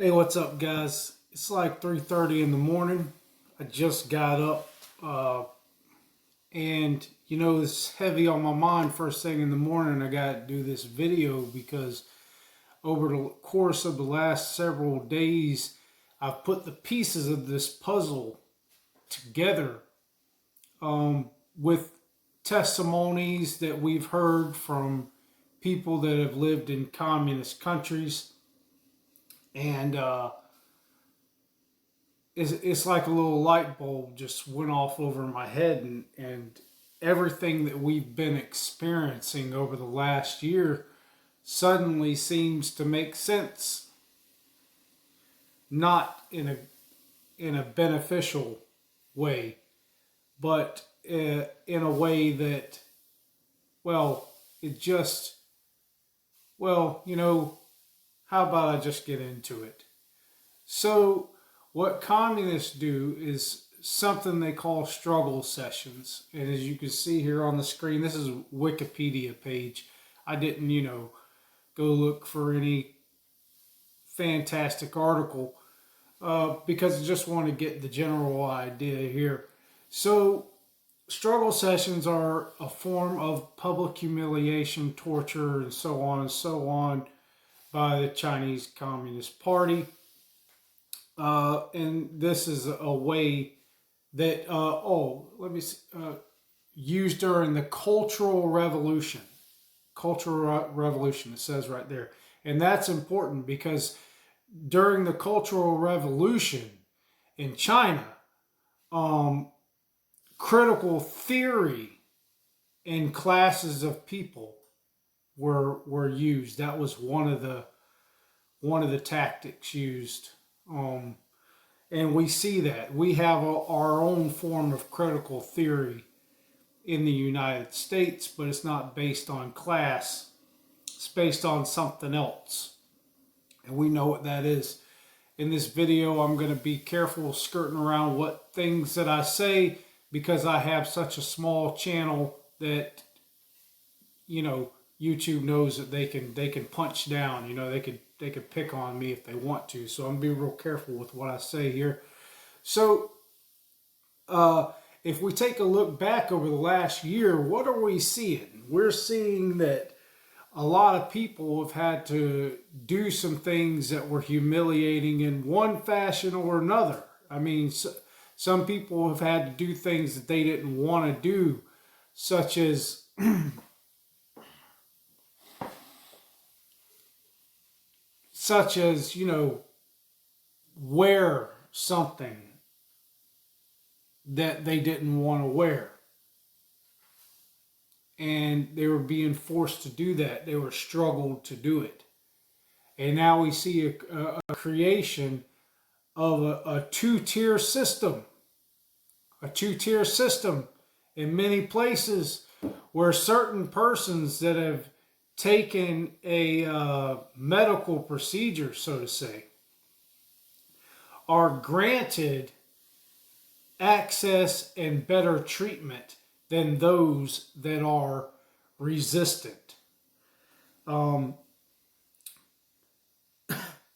Hey, what's up, guys? It's like 3:30 in the morning. I just got up, and it's heavy on my mind first thing in the morning. I got to do this video because over the course of the last several days, I've put the pieces of this puzzle together with testimonies that we've heard from people that have lived in communist countries, and it's like a little light bulb just went off over my head, and everything that we've been experiencing over the last year suddenly seems to make sense, not in a beneficial way, but in a way that, well, it just, well, how about I just get into it? So, what communists do is something they call struggle sessions. And as you can see here on the screen, this is a Wikipedia page. I didn't, go look for any fantastic article because I just want to get the general idea here. So, struggle sessions are a form of public humiliation, torture, and so on by the Chinese Communist Party. And this is a way that, used during the Cultural Revolution. Cultural Revolution, it says right there. And that's important because during the Cultural Revolution in China, um, critical theory in classes of people were used. That was one of the tactics used. And we see that. We have our own form of critical theory in the United States, but it's not based on class. It's based on something else. And we know what that is. In this video, I'm going to be careful skirting around what things that I say because I have such a small channel that, YouTube knows that they can punch down. They could pick on me if they want to. So I'm gonna be real careful with what I say here. So if we take a look back over the last year, what are we seeing? We're seeing that a lot of people have had to do some things that were humiliating in one fashion or another. I mean, some people have had to do things that they didn't want to do, such as wear something that they didn't want to wear. And they were being forced to do that. They were struggled to do it. And now we see a creation of a two-tier system. A two-tier system in many places where certain persons that have taken a medical procedure, so to say, are granted access and better treatment than those that are resistant.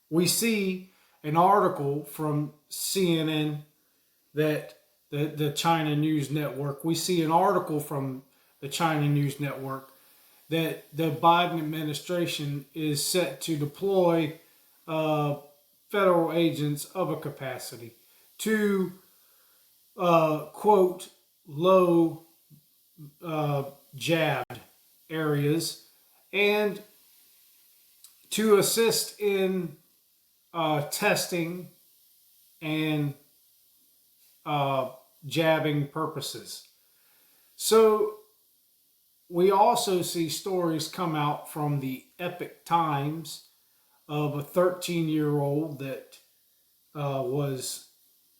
We see an article from CNN, that the China News Network, we see an article from the China News Network that the Biden administration is set to deploy federal agents of a capacity to, quote, low jabbed areas and to assist in testing and jabbing purposes. So we also see stories come out from the Epic Times of a 13-year-old that was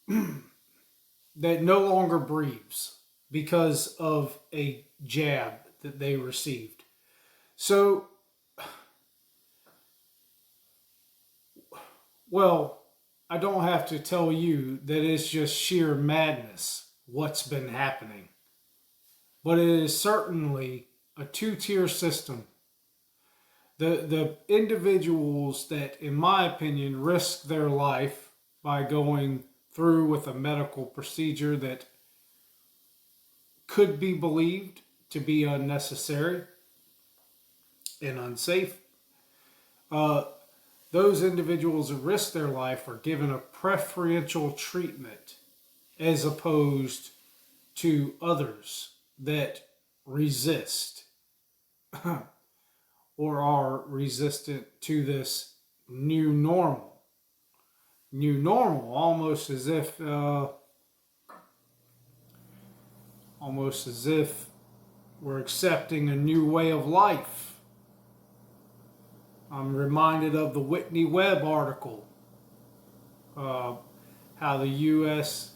that no longer breathes because of a jab that they received. So, well, I don't have to tell you that it's just sheer madness what's been happening. But it is certainly a two-tier system. The individuals that, in my opinion, risk their life by going through with a medical procedure that could be believed to be unnecessary and unsafe, those individuals who risk their life are given a preferential treatment as opposed to others that resist or are resistant to this new normal. New normal, almost as if we're accepting a new way of life. I'm reminded of the Whitney Webb article, how the U.S.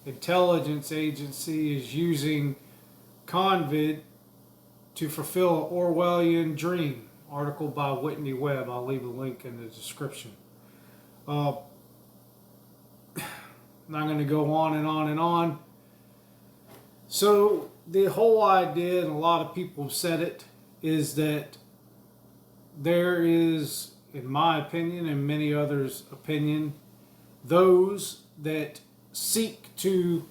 intelligence agency is using COVID to fulfill an Orwellian dream. Article by Whitney Webb. I'll leave a link in the description. Not going to go on and on and on. So the whole idea, and a lot of people have said it, is that there is, in my opinion and many others' opinion, those that seek to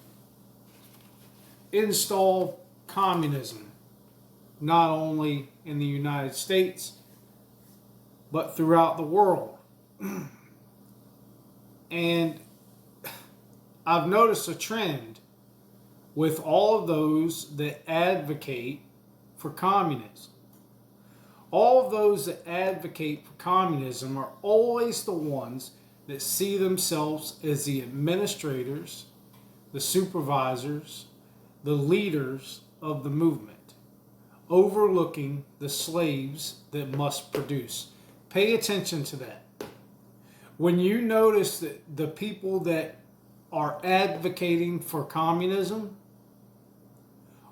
install communism, not only in the United States, but throughout the world. And I've noticed a trend with all of those that advocate for communism. All of those that advocate for communism are always the ones that see themselves as the administrators, the supervisors, the leaders of the movement, overlooking the slaves that must produce. Pay attention to that. When you notice that the people that are advocating for communism,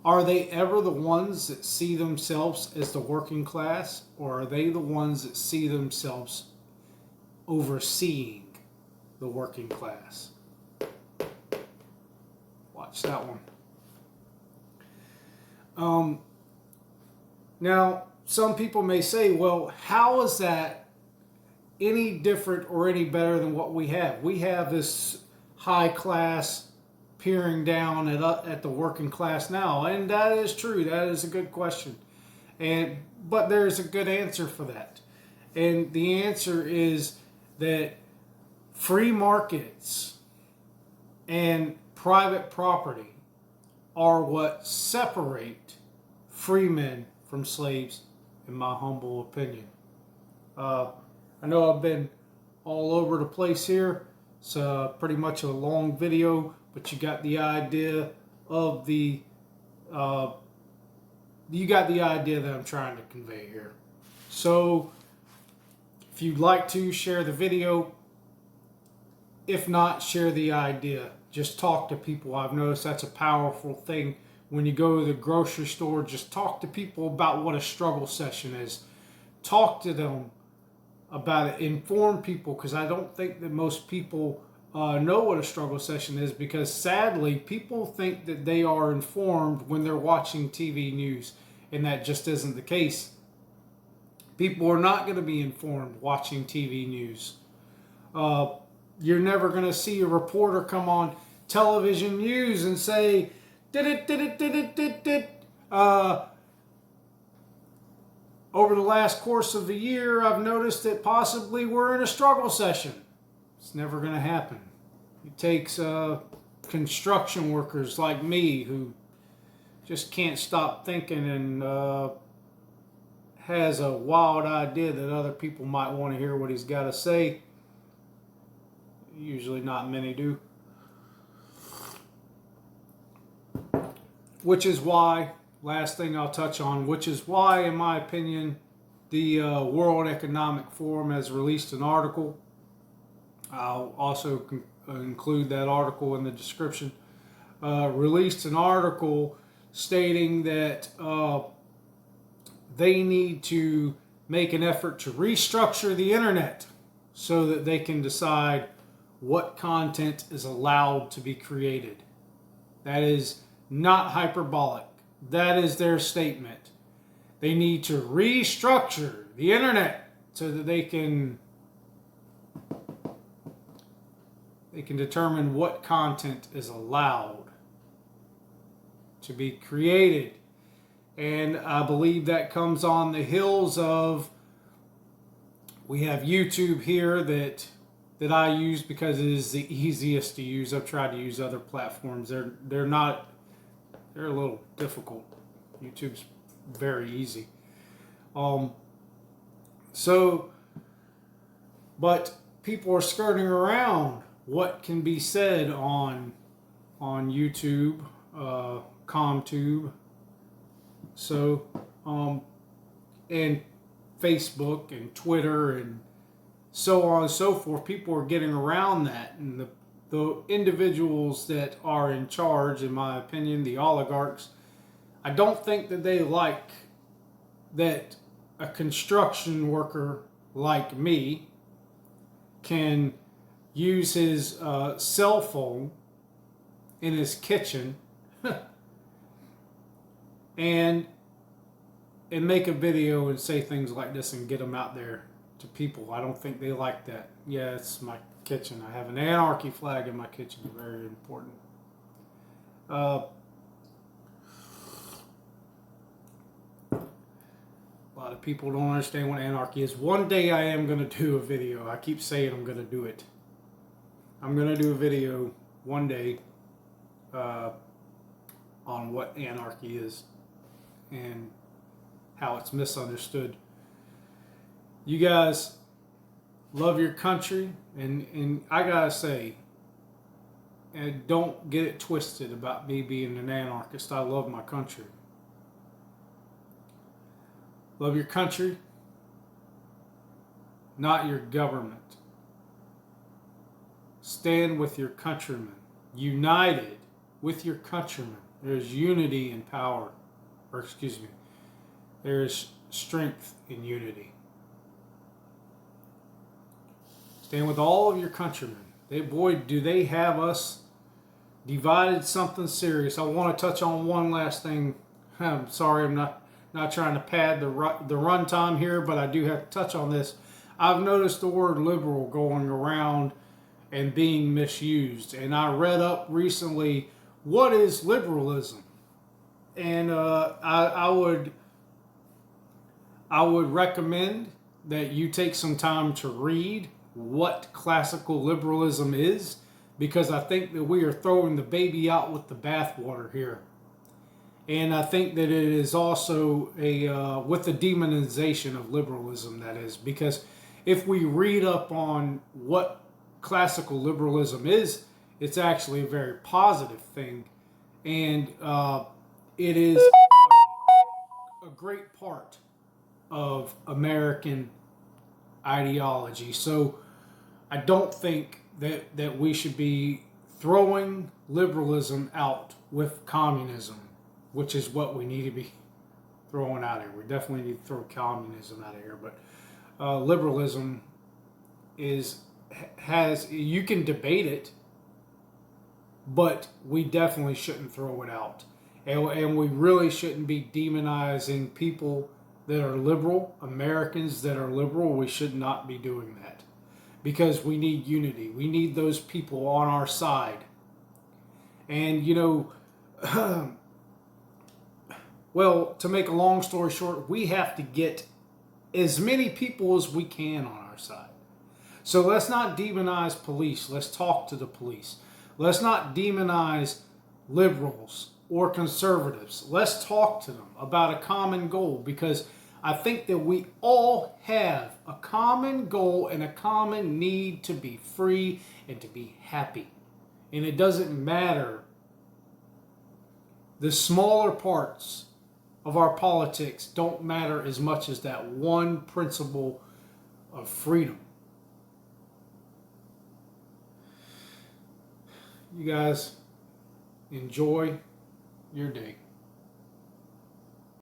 are they ever the ones that see themselves as the working class, or are they the ones that see themselves overseeing the working class? Watch that one. Now, some people may say, well, how is that any different or any better than what we have? We have this high class peering down at the working class now, and that is true. That is a good question, but there's a good answer for that, and the answer is that free markets and private property are what separate free men from slaves, in my humble opinion. I know I've been all over the place here. It's pretty much a long video, but you got the idea of that I'm trying to convey here. So if you'd like to, share the video. If not, share the idea. Just talk to people. I've noticed that's a powerful thing. When you go to the grocery store, just talk to people about what a struggle session is. Talk to them about it. Inform people, because I don't think that most people know what a struggle session is, because sadly people think that they are informed when they're watching TV news, and that just isn't the case. People are not going to be informed watching TV news. You're never going to see a reporter come on television news and say, over the last course of the year, I've noticed that possibly we're in a struggle session. It's never going to happen. It takes construction workers like me who just can't stop thinking and has a wild idea that other people might want to hear what he's got to say. Usually not many do. Which is why, last thing I'll touch on, which is why, in my opinion, the World Economic Forum has released an article. I'll also include that article in the description. Released an article stating that they need to make an effort to restructure the internet so that they can decide what content is allowed to be created. That is not hyperbolic. That is their statement. They need to restructure the internet, so that they can determine what content is allowed to be created. And I believe that comes on the heels of, we have YouTube here that I use because it is the easiest to use. I've tried to use other platforms. They're a little difficult. YouTube's very easy. But people are skirting around what can be said on YouTube, ComTube, and Facebook and Twitter and so on and so forth. People are getting around that, and the individuals that are in charge, in my opinion, the oligarchs, I don't think that they like that a construction worker like me can use his cell phone in his kitchen and make a video and say things like this and get them out there to people. I don't think they like that. Yeah, it's my kitchen. I have an anarchy flag in my kitchen. Very important. A lot of people don't understand what anarchy is. One day I am going to do a video. I keep saying I'm going to do it. I'm going to do a video one day on what anarchy is and how it's misunderstood. You guys love your country, and I gotta say, and don't get it twisted about me being an anarchist. I love my country. Love your country, not your government. Stand with your countrymen, united with your countrymen. There's unity in power, or excuse me, there's strength in unity. Stand with all of your countrymen. Boy, do they have us divided something serious. I want to touch on one last thing. I'm sorry, I'm not trying to pad the run time here, but I do have to touch on this. I've noticed the word liberal going around and being misused, and I read up recently, what is liberalism? And I would recommend that you take some time to read what classical liberalism is, because I think that we are throwing the baby out with the bathwater here. And I think that it is also with the demonization of liberalism, that is, because if we read up on what classical liberalism is, it's actually a very positive thing, and it is a great part of American ideology. So I don't think that we should be throwing liberalism out with communism, which is what we need to be throwing out here. We definitely need to throw communism out of here, but liberalism has, you can debate it, but we definitely shouldn't throw it out. And we really shouldn't be demonizing people that are liberal, Americans that are liberal. We should not be doing that, because we need unity. We need those people on our side. And, you know, well, to make a long story short, we have to get as many people as we can on our side. So let's not demonize police. Let's talk to the police. Let's not demonize liberals or conservatives. Let's talk to them about a common goal, because I think that we all have a common goal and a common need to be free and to be happy. And it doesn't matter the smaller parts of our politics don't matter as much as that one principle of freedom. You guys enjoy your day.